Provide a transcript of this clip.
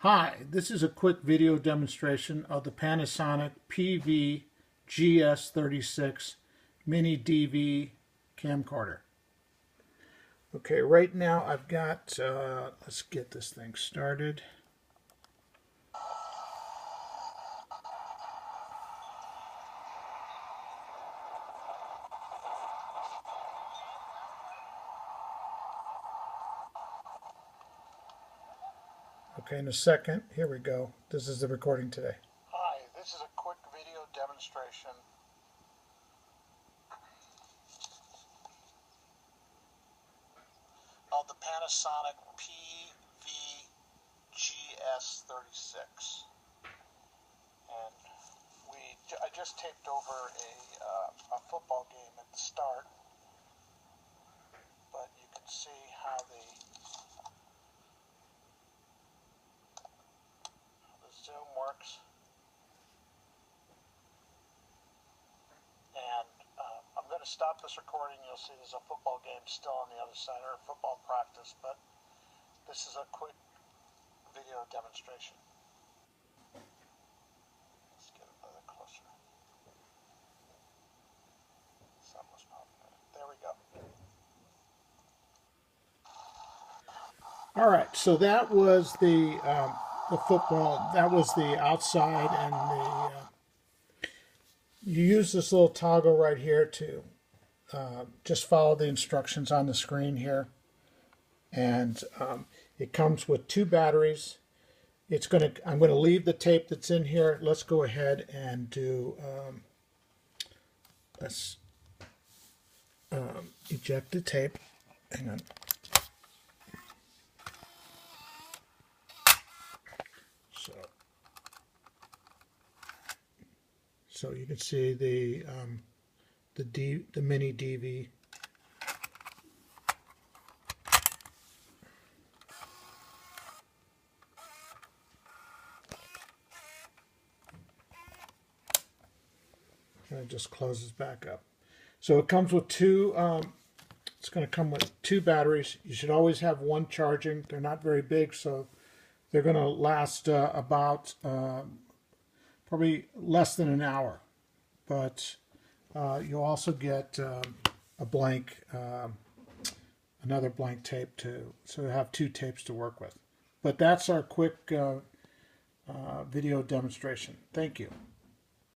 Hi, this is a quick video demonstration of the Panasonic PV-GA36 Mini DV camcorder. Okay, right now I've got, let's get this thing started. Okay, in a second, here we go. This is the recording today. Hi, this is a quick video demonstration of the Panasonic PV-GA36. And I just taped over a football game at the start, but you can see how the zoom works. And I'm going to stop this recording. You'll see there's a football game still on the other side, or a football practice, but this is a quick video demonstration. Let's get a little closer. Sun was popping in. There we go. All right, so that was the football. That was the outside, and you use this little toggle right here to just follow the instructions on the screen here, and it comes with 2 batteries. I'm going to leave the tape that's in here. Let's go ahead and do. Let's eject the tape. Hang on. So you can see the mini DV. And it just closes back up. So it comes with 2. It's going to come with 2 batteries. You should always have one charging. They're not very big, so they're going to last about probably less than an hour. But you'll also get a blank, another blank tape too. So you have 2 tapes to work with. But that's our quick video demonstration. Thank you.